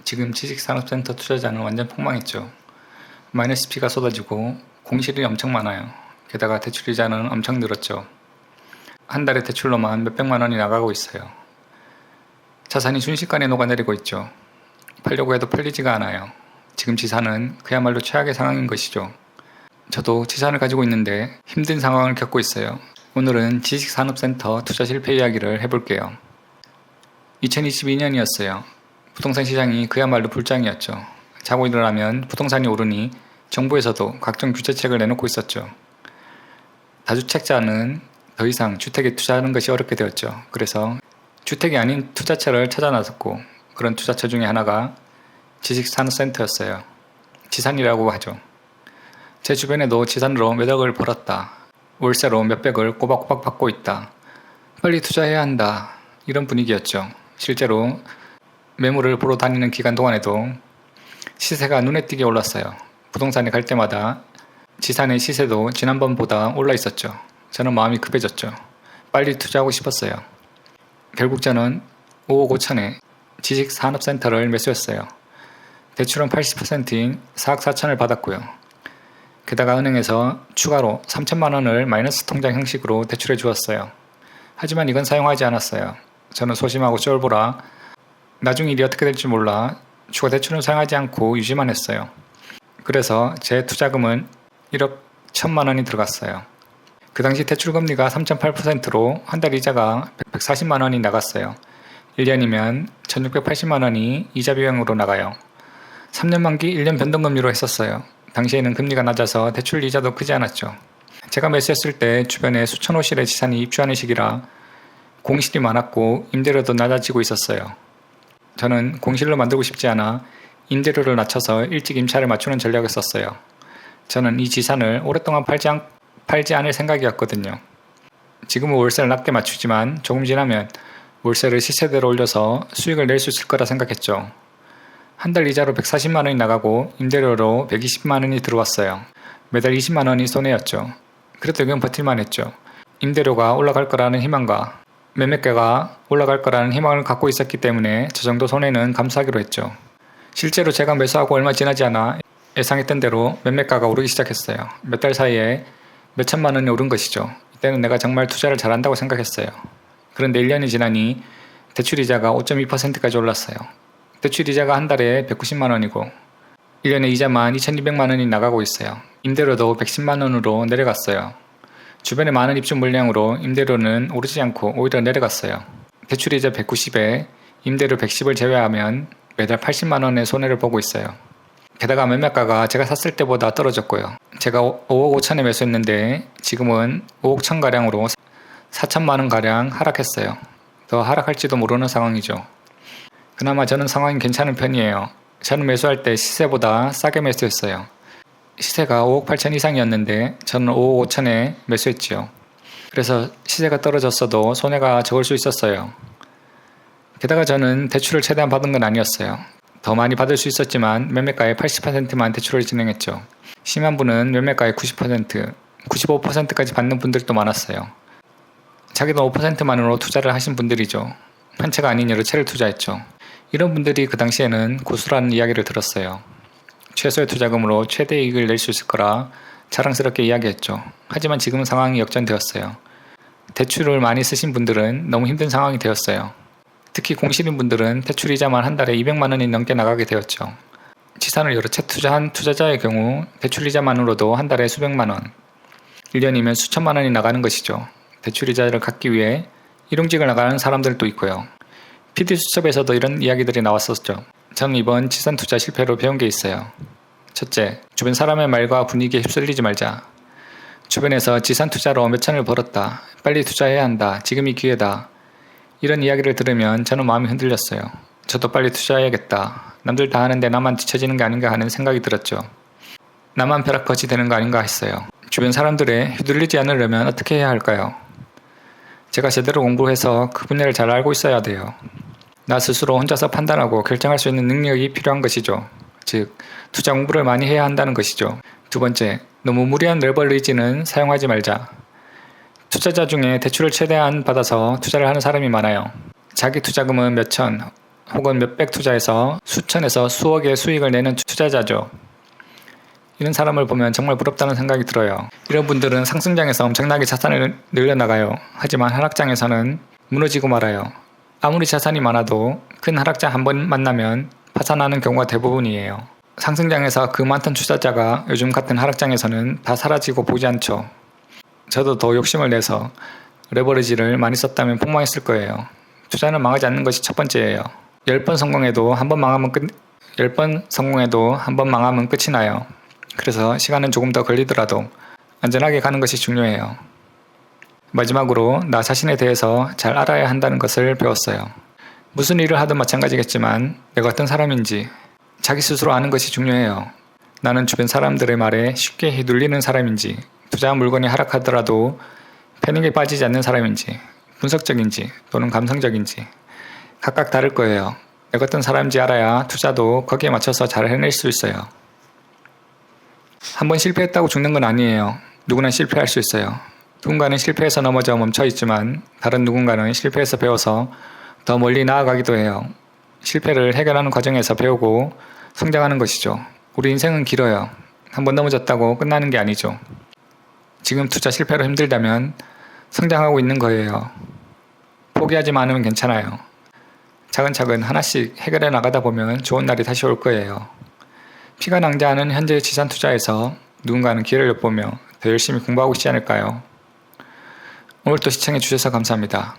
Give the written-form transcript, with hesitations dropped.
지금 지식산업센터 투자자는 완전 폭망했죠. 마이너스 P가 쏟아지고 공실이 엄청 많아요. 게다가 대출이자는 엄청 늘었죠. 한 달에 대출로만 몇백만 원이 나가고 있어요. 자산이 순식간에 녹아내리고 있죠. 팔려고 해도 팔리지가 않아요. 지금 지산은 그야말로 최악의 상황인 것이죠. 저도 지산을 가지고 있는데 힘든 상황을 겪고 있어요. 오늘은 지식산업센터 투자 실패 이야기를 해볼게요. 2022년이었어요. 부동산 시장이 그야말로 불장이었죠. 자고 일어나면 부동산이 오르니 정부에서도 각종 규제책을 내놓고 있었죠. 다주택자는 더 이상 주택에 투자하는 것이 어렵게 되었죠. 그래서 주택이 아닌 투자처를 찾아 나섰고, 그런 투자처 중에 하나가 지식산업센터였어요. 지산이라고 하죠. 제 주변에도 지산으로 몇 억을 벌었다, 월세로 몇백을 꼬박꼬박 받고 있다, 빨리 투자해야 한다, 이런 분위기였죠. 실제로 매물을 보러 다니는 기간 동안에도 시세가 눈에 띄게 올랐어요. 부동산에 갈 때마다 지산의 시세도 지난번보다 올라 있었죠. 저는 마음이 급해졌죠. 빨리 투자하고 싶었어요. 결국 저는 5억 5천에 지식산업센터를 매수했어요. 대출은 80%인 4억 4천을 받았고요. 게다가 은행에서 추가로 3천만 원을 마이너스 통장 형식으로 대출해 주었어요. 하지만 이건 사용하지 않았어요. 저는 소심하고 쫄보라 나중 일이 어떻게 될지 몰라 추가 대출은 사용하지 않고 유지만 했어요. 그래서 제 투자금은 1억 1천만 원이 들어갔어요. 그 당시 대출금리가 3.8%로 한 달 이자가 140만 원이 나갔어요. 1년이면 1680만 원이 이자 비용으로 나가요. 3년 만기 1년 변동금리로 했었어요. 당시에는 금리가 낮아서 대출 이자도 크지 않았죠. 제가 매수했을 때 주변에 수천 호실의 지산이 입주하는 시기라 공실이 많았고 임대료도 낮아지고 있었어요. 저는 공실로 만들고 싶지 않아 임대료를 낮춰서 일찍 임차를 맞추는 전략을 썼어요. 저는 이 지산을 오랫동안 팔지 않을 생각이었거든요. 지금은 월세를 낮게 맞추지만 조금 지나면 월세를 시세대로 올려서 수익을 낼 수 있을 거라 생각했죠. 한 달 이자로 140만 원이 나가고 임대료로 120만 원이 들어왔어요. 매달 20만 원이 손해였죠. 그래도 이건 버틸만 했죠. 임대료가 올라갈 거라는 희망과 매매가가 올라갈 거라는 희망을 갖고 있었기 때문에 저 정도 손해는 감수하기로 했죠. 실제로 제가 매수하고 얼마 지나지 않아 예상했던 대로 매매가가 오르기 시작했어요. 몇 달 사이에 몇천만 원이 오른 것이죠. 이때는 내가 정말 투자를 잘한다고 생각했어요. 그런데 1년이 지나니 대출이자가 5.2%까지 올랐어요. 대출이자가 한 달에 190만 원이고 1년에 이자만 2200만 원이 나가고 있어요. 임대료도 110만 원으로 내려갔어요. 주변에 많은 입주 물량으로 임대료는 오르지 않고 오히려 내려갔어요. 대출이자 190에 임대료 110을 제외하면 매달 80만 원의 손해를 보고 있어요. 게다가 매매가가 제가 샀을 때보다 떨어졌고요. 제가 5억 5천에 매수했는데 지금은 5억 천가량으로 4천만 원가량 하락했어요. 더 하락할지도 모르는 상황이죠. 그나마 저는 상황이 괜찮은 편이에요. 저는 매수할 때 시세보다 싸게 매수했어요. 시세가 5억 8천 이상이었는데 저는 5억 5천에 매수했지요. 그래서 시세가 떨어졌어도 손해가 적을 수 있었어요. 게다가 저는 대출을 최대한 받은 건 아니었어요. 더 많이 받을 수 있었지만 매매가의 80%만 대출을 진행했죠. 심한 분은 매매가의 90%, 95%까지 받는 분들도 많았어요. 자기 돈 5%만으로 투자를 하신 분들이죠. 한 채가 아닌 여러 채를 투자했죠. 이런 분들이 그 당시에는 고수라는 이야기를 들었어요. 최소의 투자금으로 최대 이익을 낼 수 있을 거라 자랑스럽게 이야기했죠. 하지만 지금 상황이 역전되었어요. 대출을 많이 쓰신 분들은 너무 힘든 상황이 되었어요. 특히 공실인 분들은 대출이자만 한 달에 200만 원이 넘게 나가게 되었죠. 지산을 여러 채 투자한 투자자의 경우 대출이자만으로도 한 달에 수백만 원, 1년이면 수천만 원이 나가는 것이죠. 대출이자를 갚기 위해 일용직을 나가는 사람들도 있고요. PD수첩에서도 이런 이야기들이 나왔었죠. 저는 이번 지산 투자 실패로 배운 게 있어요. 첫째, 주변 사람의 말과 분위기에 휩쓸리지 말자. 주변에서 지산 투자로 몇 천을 벌었다, 빨리 투자해야 한다, 지금이 기회다, 이런 이야기를 들으면 저는 마음이 흔들렸어요. 저도 빨리 투자해야겠다. 남들 다 하는데 나만 뒤처지는 게 아닌가 하는 생각이 들었죠. 나만 벼락거지 되는 거 아닌가 했어요. 주변 사람들에 휘둘리지 않으려면 어떻게 해야 할까요? 제가 제대로 공부해서 그 분야를 잘 알고 있어야 돼요. 나 스스로 혼자서 판단하고 결정할 수 있는 능력이 필요한 것이죠. 즉, 투자 공부를 많이 해야 한다는 것이죠. 두 번째, 너무 무리한 레버리지는 사용하지 말자. 투자자 중에 대출을 최대한 받아서 투자를 하는 사람이 많아요. 자기 투자금은 몇천 혹은 몇백 투자해서 수천에서 수억의 수익을 내는 투자자죠. 이런 사람을 보면 정말 부럽다는 생각이 들어요. 이런 분들은 상승장에서 엄청나게 자산을 늘려나가요. 하지만 하락장에서는 무너지고 말아요. 아무리 자산이 많아도 큰 하락장 한 번 만나면 파산하는 경우가 대부분이에요. 상승장에서 그 많던 투자자가 요즘 같은 하락장에서는 다 사라지고 보지 않죠. 저도 더 욕심을 내서 레버리지를 많이 썼다면 폭망했을 거예요. 투자는 망하지 않는 것이 첫 번째예요. 10번 성공해도 한 번 망하면 끝이 나요. 그래서 시간은 조금 더 걸리더라도 안전하게 가는 것이 중요해요. 마지막으로 나 자신에 대해서 잘 알아야 한다는 것을 배웠어요. 무슨 일을 하든 마찬가지겠지만 내가 어떤 사람인지 자기 스스로 아는 것이 중요해요. 나는 주변 사람들의 말에 쉽게 휘둘리는 사람인지, 투자한 물건이 하락하더라도 패닉에 빠지지 않는 사람인지, 분석적인지 또는 감성적인지 각각 다를 거예요. 내가 어떤 사람인지 알아야 투자도 거기에 맞춰서 잘 해낼 수 있어요. 한번 실패했다고 죽는 건 아니에요. 누구나 실패할 수 있어요. 누군가는 실패해서 넘어져 멈춰 있지만 다른 누군가는 실패해서 배워서 더 멀리 나아가기도 해요. 실패를 해결하는 과정에서 배우고 성장하는 것이죠. 우리 인생은 길어요. 한번 넘어졌다고 끝나는 게 아니죠. 지금 투자 실패로 힘들다면 성장하고 있는 거예요. 포기하지만 않으면 괜찮아요. 차근차근 하나씩 해결해 나가다 보면 좋은 날이 다시 올 거예요. 피가 낭자하는 현재의 지산 투자에서 누군가는 기회를 엿보며 더 열심히 공부하고 있지 않을까요? 오늘도 시청해 주셔서 감사합니다.